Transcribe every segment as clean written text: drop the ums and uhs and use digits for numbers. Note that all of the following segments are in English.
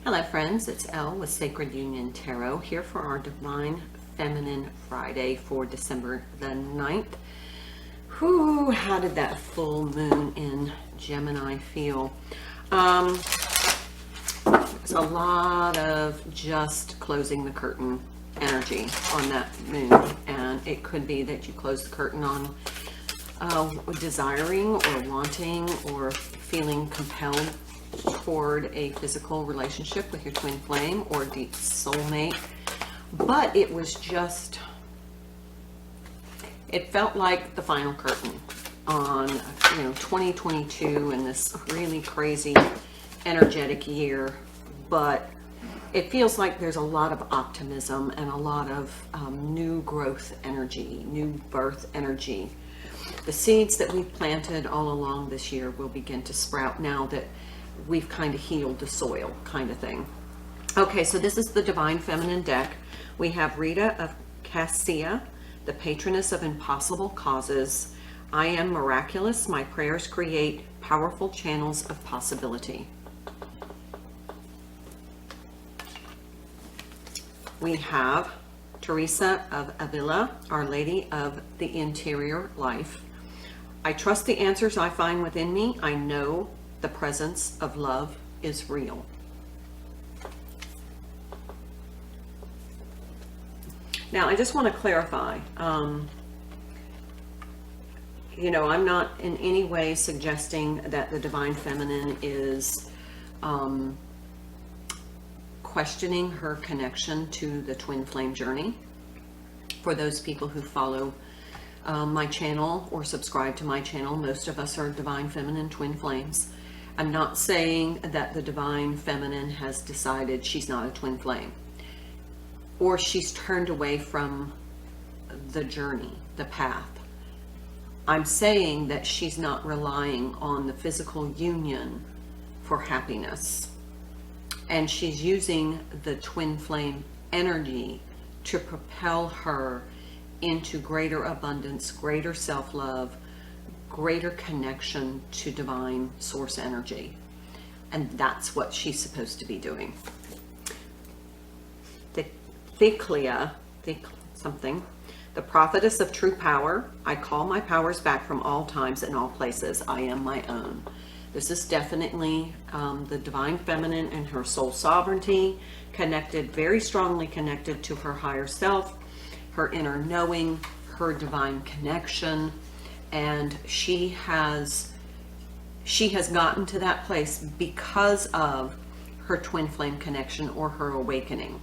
Hello friends, it's Elle with Sacred Union Tarot here for our Divine Feminine Friday for December the 9th. Whew, how did that full moon in Gemini feel? It's a lot of just closing the curtain energy on that moon, and it could be that you close the curtain on desiring or wanting or feeling compelled toward a physical relationship with your twin flame or deep soulmate. But it was just, it felt like the final curtain on 2022 and this really crazy energetic year. But it feels like there's a lot of optimism and a lot of new growth energy, new birth energy. The seeds that we've planted all along this year will begin to sprout now that we've kind of healed the soil, kind of thing. Okay, so this is the Divine Feminine deck. We have Rita of Cassia, the patroness of impossible causes. I am miraculous. My prayers create powerful channels of possibility. We have Teresa of Avila, Our Lady of the Interior Life. I trust the answers I find within me. I know the presence of love is real. Now, I just want to clarify, I'm not in any way suggesting that the Divine Feminine is questioning her connection to the twin flame journey. For those people who follow my channel or subscribe to my channel, most of us are Divine Feminine twin flames. I'm not saying that the Divine Feminine has decided she's not a twin flame or she's turned away from the journey, the path. I'm saying that she's not relying on the physical union for happiness, and she's using the twin flame energy to propel her into greater abundance, greater self-love, greater connection to divine source energy. And that's what she's supposed to be doing. Theclia, the prophetess of true power. I call my powers back from all times and all places. I am my own. This is definitely the Divine Feminine and her soul sovereignty, connected, very strongly connected to her higher self, her inner knowing, her divine connection. And she has gotten to that place because of her twin flame connection or her awakening.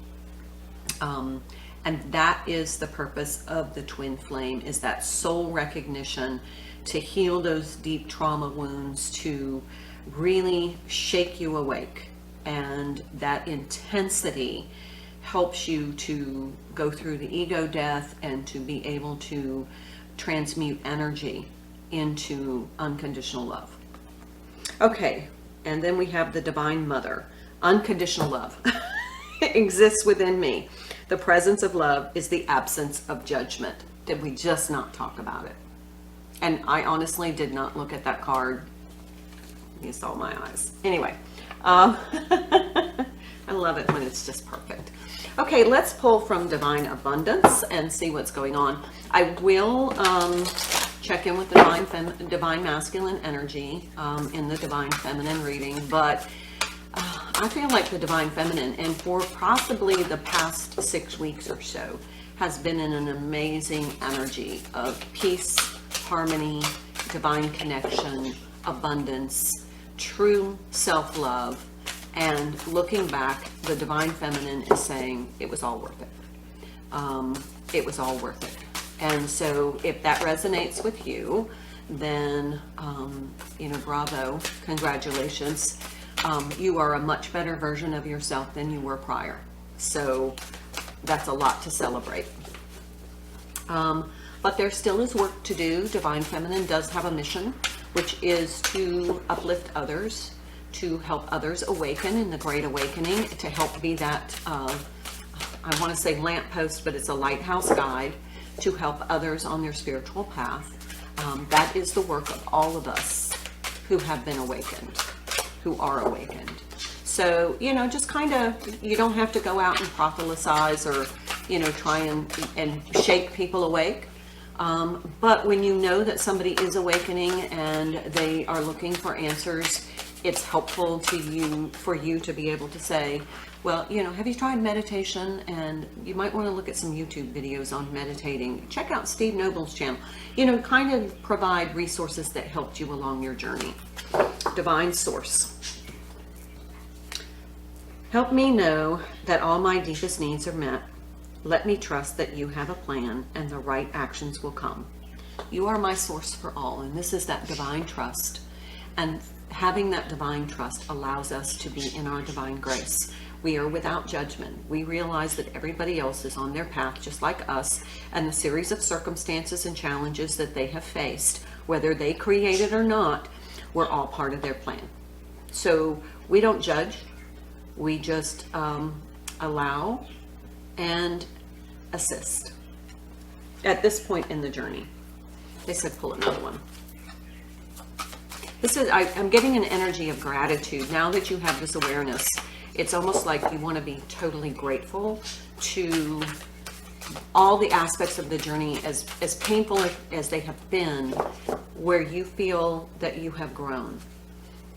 And that is the purpose of the twin flame, is that soul recognition, to heal those deep trauma wounds, to really shake you awake. And that intensity helps you to go through the ego death and to be able to transmute energy into unconditional love. Okay, and then we have the Divine Mother. Unconditional love exists within me. The presence of love is the absence of judgment. Did we just not talk about it? And I honestly did not look at that card. You saw my eyes. Anyway, I love it when it's just perfect. Okay, let's pull from Divine Abundance and see what's going on. I will check in with Divine Masculine energy in the Divine Feminine reading, but I feel like the Divine Feminine, and for possibly the past 6 weeks or so, has been in an amazing energy of peace, harmony, divine connection, abundance, true self-love. And looking back, the Divine Feminine is saying it was all worth it. It was all worth it. And so if that resonates with you, then, bravo, congratulations. You are a much better version of yourself than you were prior. So that's a lot to celebrate. But there still is work to do. Divine Feminine does have a mission, which is to uplift others, to help others awaken in the Great Awakening, to help be that, I want to say lamppost, but it's a lighthouse guide to help others on their spiritual path. That is the work of all of us who have been awakened, who are awakened. So, you know, just kind of, you don't have to go out and proselytize or, you know, try and shake people awake. But when you know that somebody is awakening and they are looking for answers, it's helpful to you, for you to be able to say, well, you know, have you tried meditation? And you might want to look at some YouTube videos on meditating. Check out Steve Noble's channel. You know, kind of provide resources that helped you along your journey. Divine Source. Help me know that all my deepest needs are met. Let me trust that you have a plan and the right actions will come. You are my source for all, and this is that divine trust. And having that divine trust allows us to be in our divine grace. We are without judgment. We realize that everybody else is on their path just like us, and the series of circumstances and challenges that they have faced, whether they create it or not, we're all part of their plan. So we don't judge. We just allow and assist at this point in the journey. They said pull another one. This is, I'm getting an energy of gratitude. Now that you have this awareness, it's almost like you want to be totally grateful to all the aspects of the journey, as painful as they have been, where you feel that you have grown.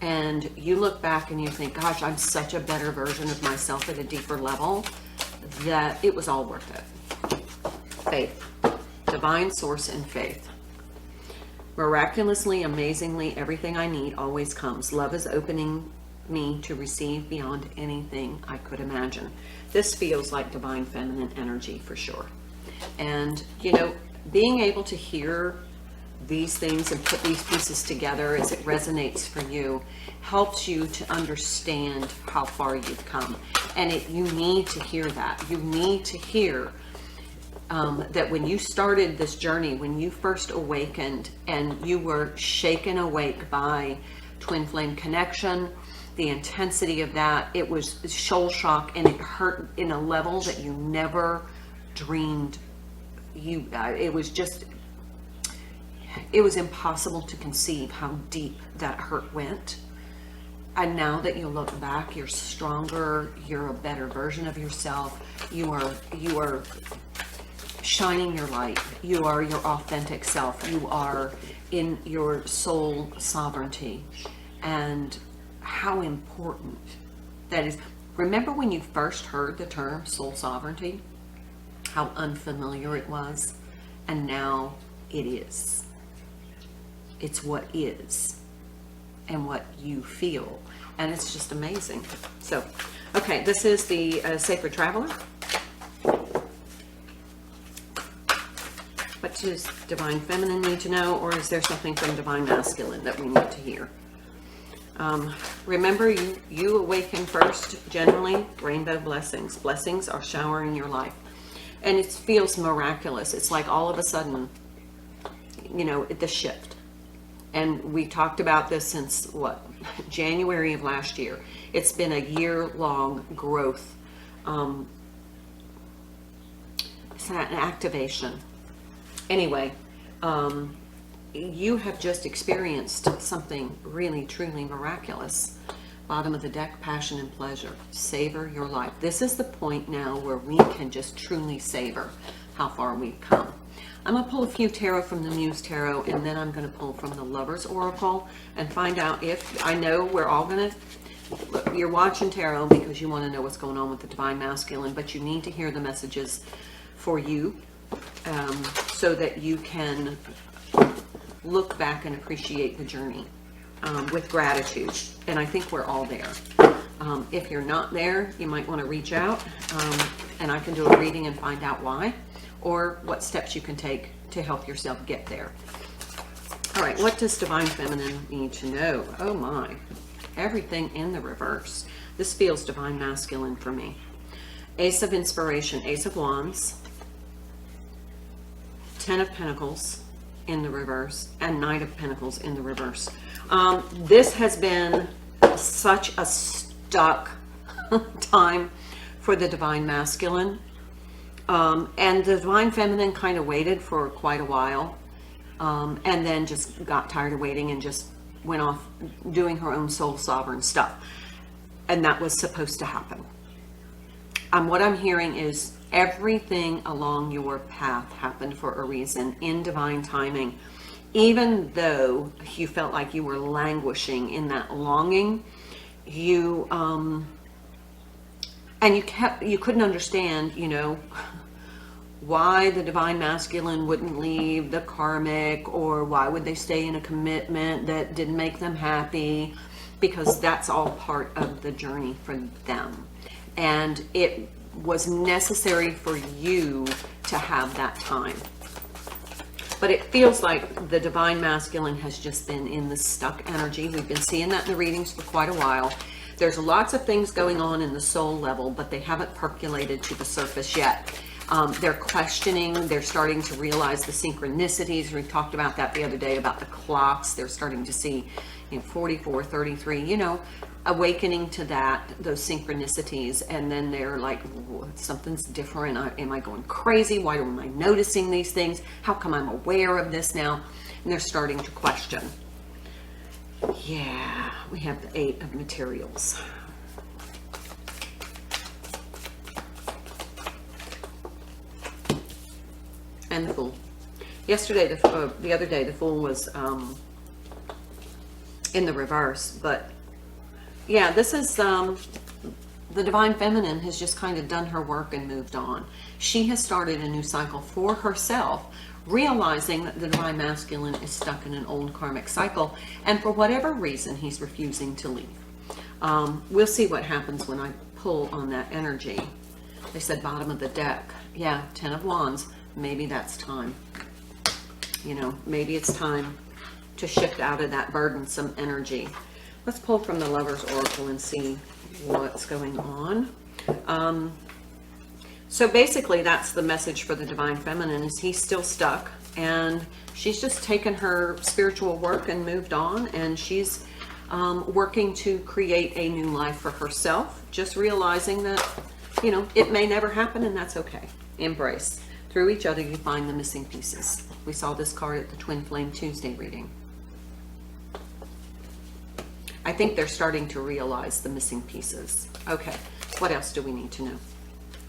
And you look back and you think, gosh, I'm such a better version of myself at a deeper level, that it was all worth it. Faith. Divine source and faith. Miraculously, amazingly, everything I need always comes. Love is opening me to receive beyond anything I could imagine. This feels like divine feminine energy for sure. And, you know, being able to hear these things and put these pieces together as it resonates for you helps you to understand how far you've come. And you need to hear that. You need to hear that when you started this journey, when you first awakened and you were shaken awake by twin flame connection, the intensity of that, it was soul shock, and it hurt in a level that you never dreamed. It was impossible to conceive how deep that hurt went. And now that you look back, you're stronger, you're a better version of yourself, you are shining your light, you are your authentic self, you are in your soul sovereignty. And how important that is. Remember when you first heard the term soul sovereignty, how unfamiliar it was, and now it is. It's what is and what you feel, and it's just amazing. So, okay, this is the Sacred Traveler. What does Divine Feminine need to know, or is there something from Divine Masculine that we need to hear? Remember, you awaken first. Generally, rainbow blessings. Blessings are showering your life. And it feels miraculous. It's like all of a sudden, you know, the shift. And we talked about this since, what, January of last year. It's been a year-long growth. It's an activation. Anyway, you have just experienced something really, truly miraculous. Bottom of the deck, passion and pleasure. Savor your life. This is the point now where we can just truly savor how far we've come. I'm going to pull a few tarot from the Muse Tarot, and then I'm going to pull from the Lover's Oracle and find out if, I know we're all going to, you're watching tarot because you want to know what's going on with the Divine Masculine, but you need to hear the messages for you so that you can look back and appreciate the journey with gratitude. And I think we're all there. If you're not there, you might want to reach out and I can do a reading and find out why, or what steps you can take to help yourself get there. All right, what does Divine Feminine need to know? Oh my, everything in the reverse. This feels Divine Masculine for me. Ace of Inspiration, Ace of Wands, Ten of Pentacles in the reverse, and Knight of Pentacles in the reverse. This has been such a stuck time for the Divine Masculine. And the Divine Feminine kind of waited for quite a while, and then just got tired of waiting and just went off doing her own soul sovereign stuff. And that was supposed to happen. What I'm hearing is everything along your path happened for a reason, in divine timing. Even though you felt like you were languishing in that longing, you and you couldn't understand, you know, why the divine masculine wouldn't leave the karmic, or why would they stay in a commitment that didn't make them happy, because that's all part of the journey for them. And it was necessary for you to have that time. But it feels like the divine masculine has just been in the stuck energy. We've been seeing that in the readings for quite a while. There's lots of things going on in the soul level, but they haven't percolated to the surface yet. They're questioning, they're starting to realize the synchronicities. We talked about that the other day about the clocks. They're starting to see, you know, 44, 33, you know, awakening to that, those synchronicities. And then they're like, something's different. Am I going crazy? Why am I noticing these things? How come I'm aware of this now? And they're starting to question. Yeah, we have the 8 of materials. And the Fool. Yesterday, the other day, the Fool was in the reverse. But yeah, this is the Divine Feminine has just kind of done her work and moved on. She has started a new cycle for herself, realizing that the Divine Masculine is stuck in an old karmic cycle, and for whatever reason, he's refusing to leave. We'll see what happens when I pull on that energy. They said bottom of the deck. Yeah, 10 of Wands. Maybe that's time. You know, maybe it's time to shift out of that burdensome energy. Let's pull from the Lover's Oracle and see what's going on. So basically, that's the message for the Divine Feminine, is he's still stuck, and she's just taken her spiritual work and moved on, and she's working to create a new life for herself, just realizing that, you know, it may never happen, and that's okay. Embrace. Through each other, you find the missing pieces. We saw this card at the Twin Flame Tuesday reading. I think they're starting to realize the missing pieces. Okay, what else do we need to know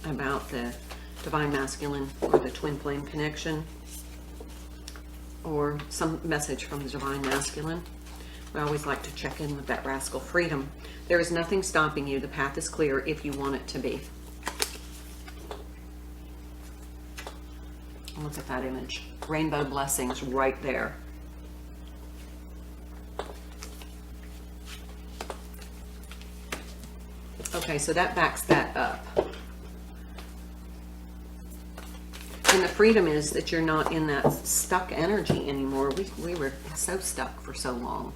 about the Divine Masculine or the Twin Flame connection? Or some message from the Divine Masculine? We always like to check in with that rascal. Freedom. There is nothing stopping you. The path is clear if you want it to be. Look at that image. Rainbow blessings right there. Okay, so that backs that up. And the freedom is that you're not in that stuck energy anymore. We were so stuck for so long.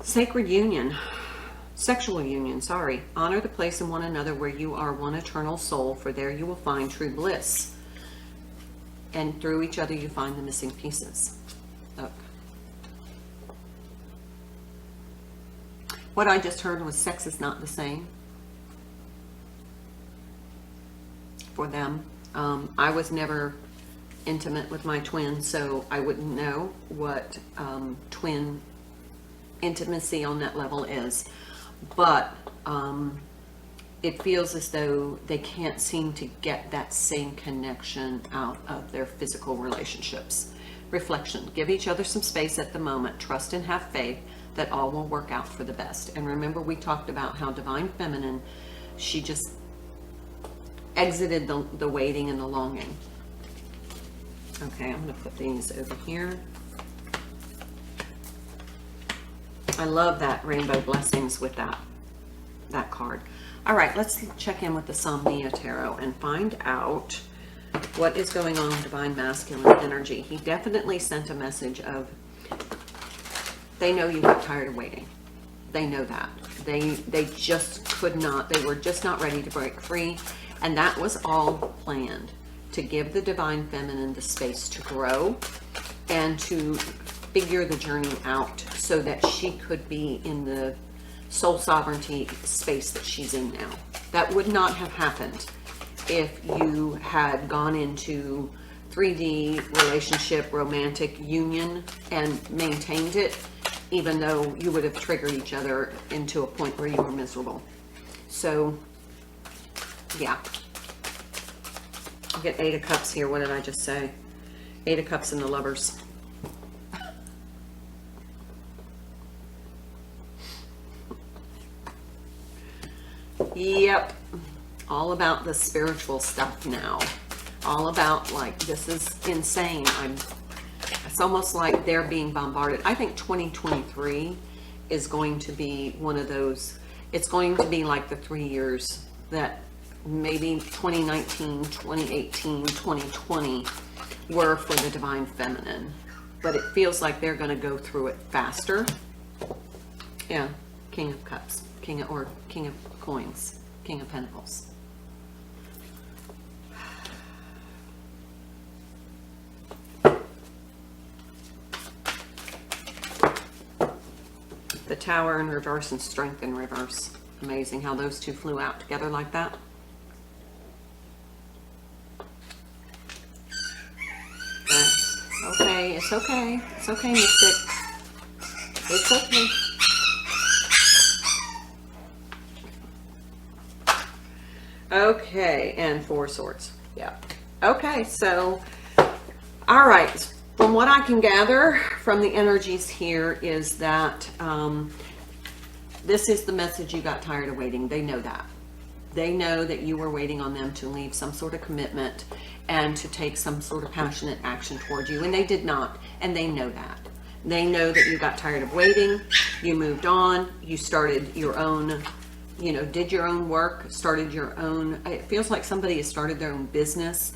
Sacred union. Sexual union, sorry. Honor the place in one another where you are one eternal soul, for there you will find true bliss. And through each other you find the missing pieces. Look. What I just heard was sex is not the same for them. I was never intimate with my twin, so I wouldn't know what twin intimacy on that level is. But it feels as though they can't seem to get that same connection out of their physical relationships. Reflection. Give each other some space at the moment. Trust and have faith that all will work out for the best. And remember, we talked about how Divine Feminine, she just exited the waiting and the longing. Okay, I'm going to put these over here. I love that rainbow blessings with that card. All right, let's check in with the Somnia Tarot and find out what is going on with Divine Masculine energy. He definitely sent a message of, they know you got tired of waiting. They know that. They just could not, they were just not ready to break free. And that was all planned, to give the Divine Feminine the space to grow and to figure the journey out so that she could be in the soul sovereignty space that she's in now. That would not have happened if you had gone into 3D relationship, romantic union and maintained it even though you would have triggered each other into a point where you were miserable. So, yeah. I get 8 of Cups here. What did I just say? 8 of Cups in the Lovers. Yep. All about the spiritual stuff now. All about, like, this is insane. It's almost like they're being bombarded. I think 2023 is going to be one of those, it's going to be like the 3 years that maybe 2019, 2018, 2020 were for the Divine Feminine. But it feels like they're going to go through it faster. Yeah, King of Cups, King of Coins, King of Pentacles. The Tower in reverse and Strength in reverse. Amazing how those two flew out together like that. Okay, it's okay. It's okay, Mystic. It's okay. Okay, and 4 Swords. Yeah. Okay, so, all right. From what I can gather from the energies here is that this is the message you got tired of waiting. They know that. They know that you were waiting on them to leave some sort of commitment and to take some sort of passionate action toward you. And they did not. And they know that. They know that you got tired of waiting. You moved on. You started your own, you know, did your own work, started your own. It feels like somebody has started their own business.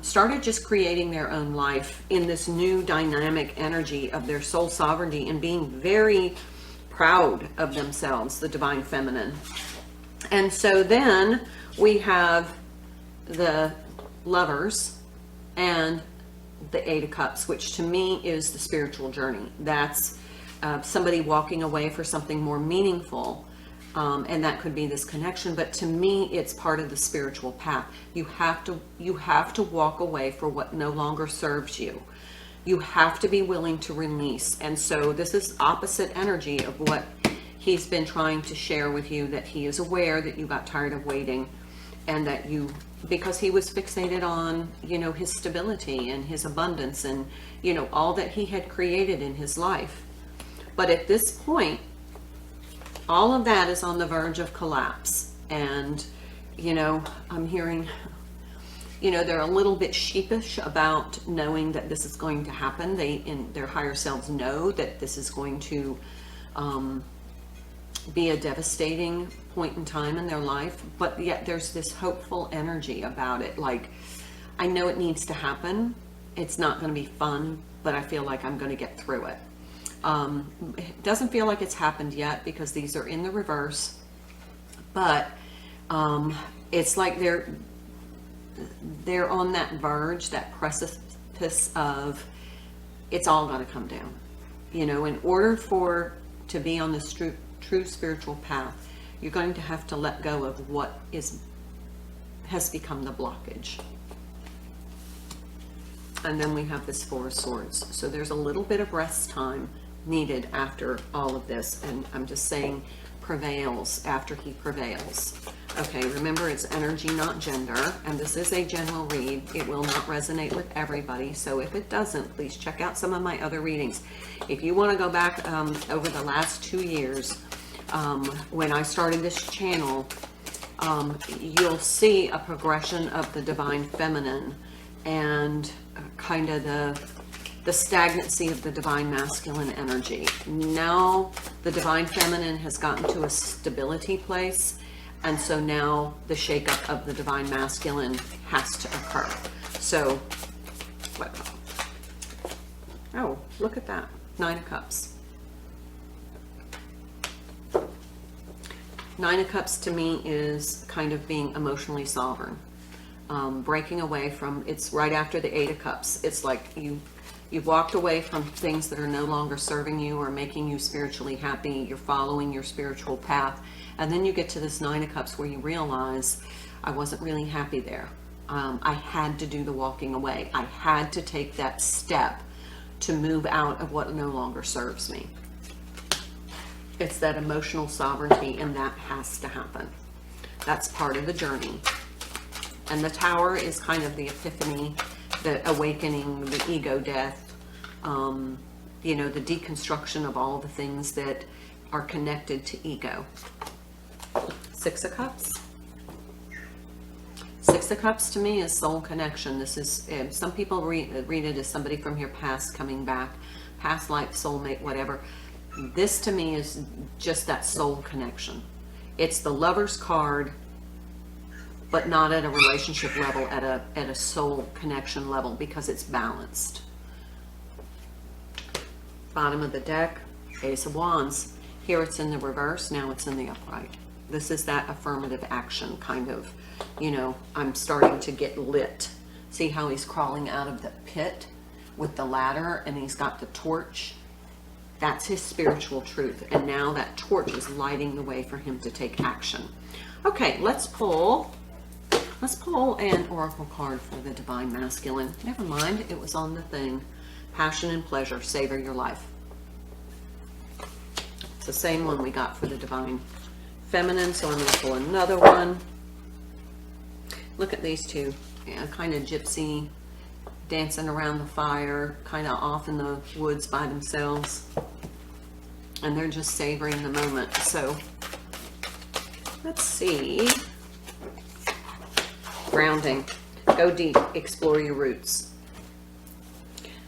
Started just creating their own life in this new dynamic energy of their soul sovereignty and being very proud of themselves, the Divine Feminine. And so then we have the Lovers and the 8 of Cups, which to me is the spiritual journey. That's somebody walking away for something more meaningful. And that could be this connection, but to me, it's part of the spiritual path. You have to walk away for what no longer serves you. You have to be willing to release. And so this is opposite energy of what he's been trying to share with you, that he is aware that you got tired of waiting, and that you, because he was fixated on, you know, his stability and his abundance and, you know, all that he had created in his life. But at this point, all of that is on the verge of collapse. And, you know, I'm hearing, you know, they're a little bit sheepish about knowing that this is going to happen. They, in their higher selves, know that this is going to be a devastating point in time in their life. But yet there's this hopeful energy about it. Like, I know it needs to happen. It's not going to be fun, but I feel like I'm going to get through it. It doesn't feel like it's happened yet because these are in the reverse, but it's like they're on that verge, that precipice of it's all going to come down. You know, in order to be on this true spiritual path, you're going to have to let go of what has become the blockage. And then we have this 4 of Swords. So there's a little bit of rest time needed after all of this, and I'm just saying prevails after he prevails. Okay, remember, it's energy, not gender, and this is a general read. It will not resonate with everybody, so if it doesn't, please check out some of my other readings. If you want to go back over the last 2 years, when I started this channel, you'll see a progression of the Divine Feminine and kind of the stagnancy of the Divine Masculine energy. Now the Divine Feminine has gotten to a stability place, and so now the shakeup of the Divine Masculine has to occur. So, oh, look at that, 9 of Cups. 9 of Cups to me is kind of being emotionally sovereign. Breaking away from, it's right after the 8 of Cups. It's like you've walked away from things that are no longer serving you or making you spiritually happy. You're following your spiritual path. And then you get to this 9 of Cups where you realize, I wasn't really happy there. I had to do the walking away. I had to take that step to move out of what no longer serves me. It's that emotional sovereignty, and that has to happen. That's part of the journey. And the Tower is kind of the epiphany, the awakening, the ego death, you know, the deconstruction of all the things that are connected to ego. Six of Cups. Six of Cups to me is soul connection. This is, some people read it as somebody from your past coming back, past life, soulmate, whatever. This to me is just that soul connection. It's the Lover's card, but not at a relationship level, at a soul connection level, because it's balanced. Bottom of the deck, Ace of Wands. Here it's in the reverse, now it's in the upright. This is that affirmative action kind of, you know, I'm starting to get lit. See how he's crawling out of the pit with the ladder, and he's got the torch? That's his spiritual truth. And now that torch is lighting the way for him to take action. Okay, let's pull an oracle card for the Divine Masculine. Never mind, it was on the thing. Passion and pleasure, savor your life. It's the same one we got for the Divine Feminine, so I'm going to pull another one. Look at these two. Yeah, kind of gypsy, dancing around the fire, kind of off in the woods by themselves. And they're just savoring the moment. So, let's see. Grounding. Go deep. Explore your roots.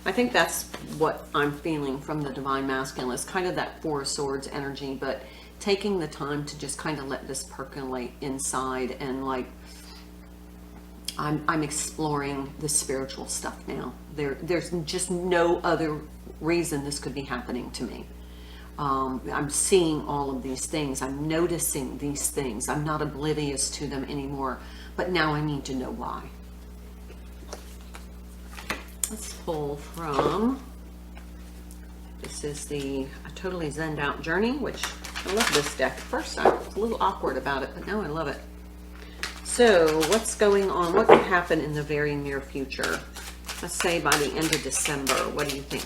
I think that's what I'm feeling from the Divine Masculine. It's kind of that Four of Swords energy, but taking the time to just kind of let this percolate inside, and like, I'm exploring the spiritual stuff now. There's just no other reason this could be happening to me. I'm seeing all of these things. I'm noticing these things. I'm not oblivious to them anymore, but now I need to know why. Let's pull from, this is the Totally Zenned Out Journey, which I love this deck. First I was a little awkward about it, but now I love it. So what's going on? What could happen in the very near future? Let's say by the end of December. What do you think?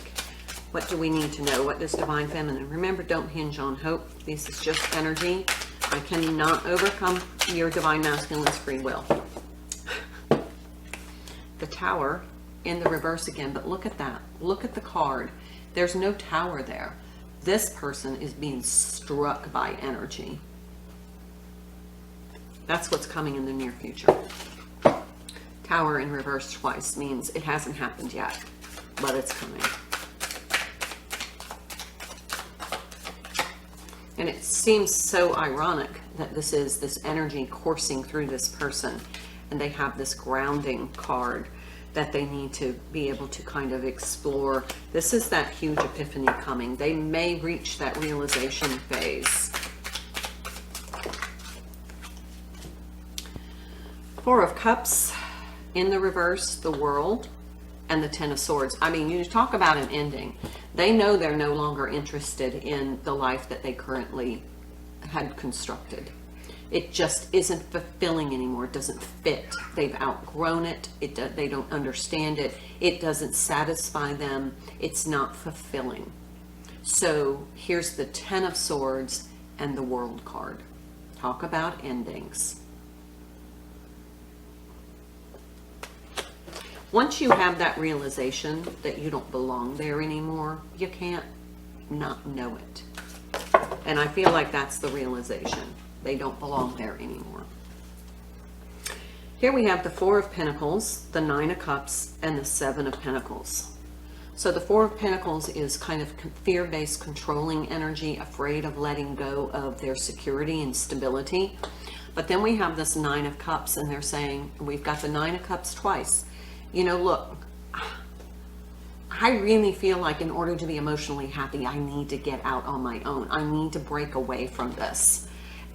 What do we need to know? What does Divine Feminine? Remember, don't hinge on hope. This is just energy. I cannot overcome your Divine Masculine's free will. The Tower in the reverse again, but look at that. Look at the card. There's no tower there. This person is being struck by energy. That's what's coming in the near future. Tower in reverse twice means it hasn't happened yet, but it's coming. And it seems so ironic that this is this energy coursing through this person, and they have this grounding card that they need to be able to kind of explore. This is that huge epiphany coming. They may reach that realization phase. Four of Cups in the reverse, the World, and the Ten of Swords. I mean, you talk about an ending. They know they're no longer interested in the life that they currently had constructed. It just isn't fulfilling anymore. It doesn't fit. They've outgrown it. They don't understand it. It doesn't satisfy them. It's not fulfilling. So here's the Ten of Swords and the World card. Talk about endings. Once you have that realization that you don't belong there anymore, you can't not know it. And I feel like that's the realization. They don't belong there anymore. Here we have the Four of Pentacles, the Nine of Cups, and the Seven of Pentacles. So the Four of Pentacles is kind of fear-based controlling energy, afraid of letting go of their security and stability. But then we have this Nine of Cups, and they're saying, we've got the Nine of Cups twice. You know, look, I really feel like in order to be emotionally happy, I need to get out on my own. I need to break away from this.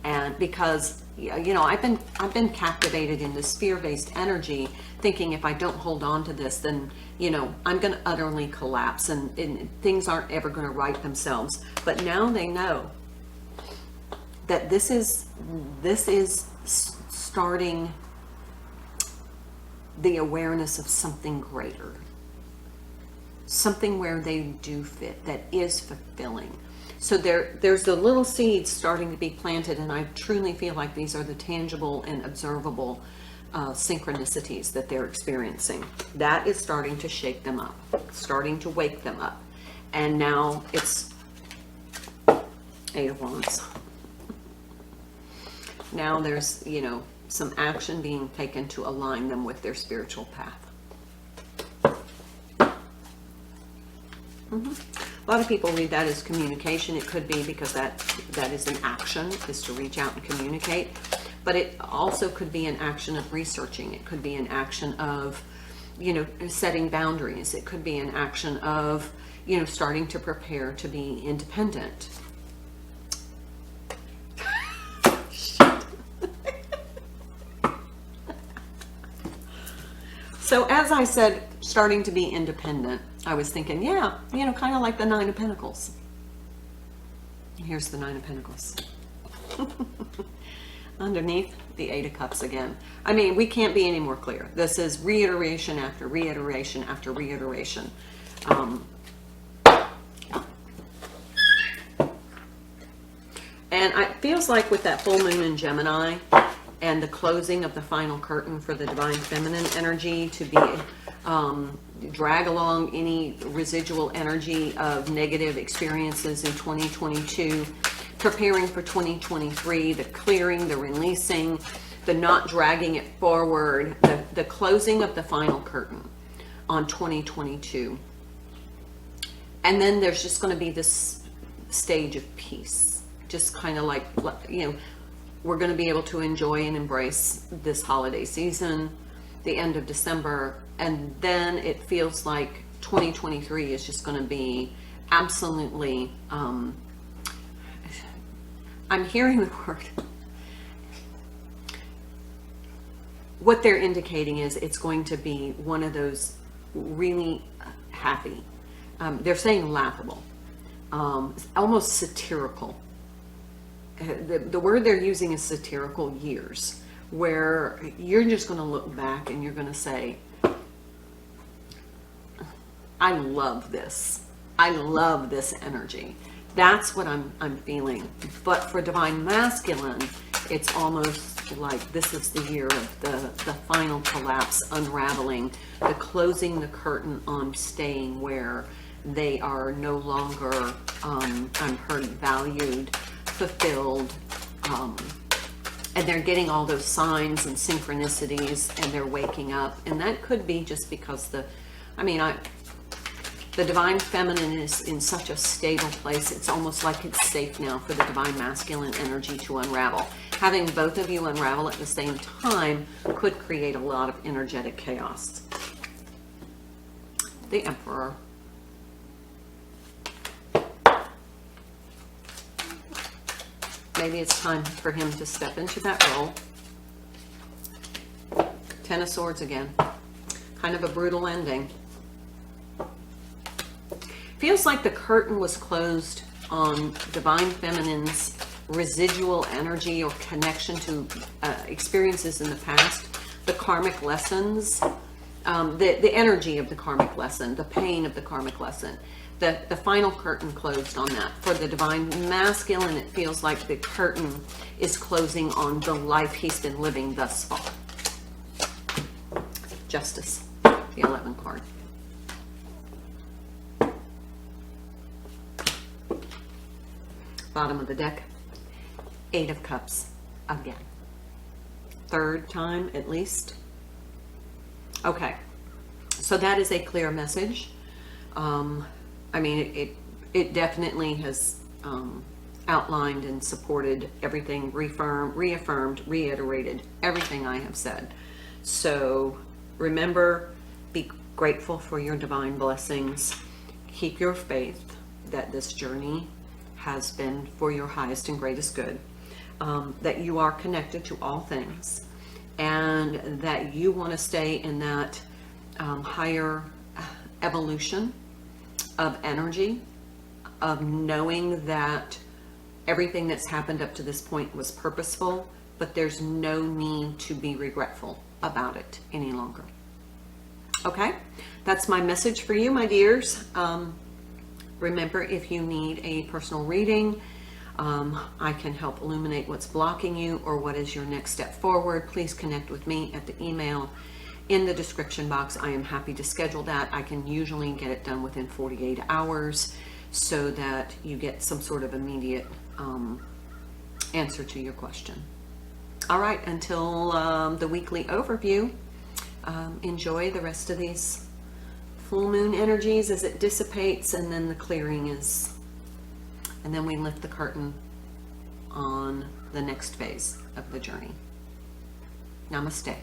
And because, you know, I've been captivated in this fear-based energy, thinking if I don't hold on to this, then, you know, I'm going to utterly collapse, and things aren't ever going to right themselves. But now they know that this is starting the awareness of something greater. something where they do fit, that is fulfilling. So there's the little seeds starting to be planted, and I truly feel like these are the tangible and observable synchronicities that they're experiencing. That is starting to shake them up, starting to wake them up. And now it's 8 of Wands. Now there's, you know, some action being taken to align them with their spiritual path. A lot of people read that as communication. It could be because that is an action, is to reach out and communicate. But it also could be an action of researching. It could be an action of, you know, setting boundaries. It could be an action of, you know, starting to prepare to be independent. So as I said, starting to be independent, I was thinking, yeah, you know, kind of like the 9 of Pentacles. Here's the 9 of Pentacles. Underneath, the 8 of Cups again. I mean, we can't be any more clear. This is reiteration after reiteration after reiteration. And it feels like with that full moon in Gemini and the closing of the final curtain for the divine feminine energy to be drag along any residual energy of negative experiences in 2022, preparing for 2023, the clearing, the releasing, the not dragging it forward, the closing of the final curtain on 2022. And then there's just going to be this stage of peace, just kind of like, you know, we're going to be able to enjoy and embrace this holiday season, the end of December, and then it feels like 2023 is just going to be absolutely, I'm hearing the word, what they're indicating is it's going to be one of those really happy, they're saying laughable, almost satirical. The word they're using is satirical years, where you're just going to look back and you're going to say, I love this. I love this energy. That's what I'm feeling. But for divine masculine, it's almost like this is the year of the final collapse, unraveling, the closing the curtain on staying where they are no longer, I'm heard, valued, fulfilled, and they're getting all those signs and synchronicities, and they're waking up. And that could be just because the divine feminine is in such a stable place. It's almost like it's safe now for the divine masculine energy to unravel. Having both of you unravel at the same time could create a lot of energetic chaos. The Emperor. Maybe it's time for him to step into that role. 10 of Swords again. Kind of a brutal ending. Feels like the curtain was closed on divine feminine's residual energy or connection to experiences in the past, the karmic lessons, the energy of the karmic lesson, the pain of the karmic lesson. The final curtain closed on that. For the divine masculine, it feels like the curtain is closing on the life he's been living thus far. Justice, the 11 card. Bottom of the deck, 8 of Cups again. Third time at least. Okay, so that is a clear message. I mean, it definitely has outlined and supported everything, reaffirmed, reiterated everything I have said. So remember, be grateful for your divine blessings. Keep your faith that this journey has been for your highest and greatest good, that you are connected to all things, and that you want to stay in that higher evolution of energy, of knowing that everything that's happened up to this point was purposeful, but there's no need to be regretful about it any longer. Okay, that's my message for you, my dears. Remember, if you need a personal reading, I can help illuminate what's blocking you or what is your next step forward. Please connect with me at the email in the description box. I am happy to schedule that. I can usually get it done within 48 hours so that you get some sort of immediate answer to your question. All right, until the weekly overview, enjoy the rest of these full moon energies as it dissipates, and then the clearing is, and then we lift the curtain on the next phase of the journey. Namaste.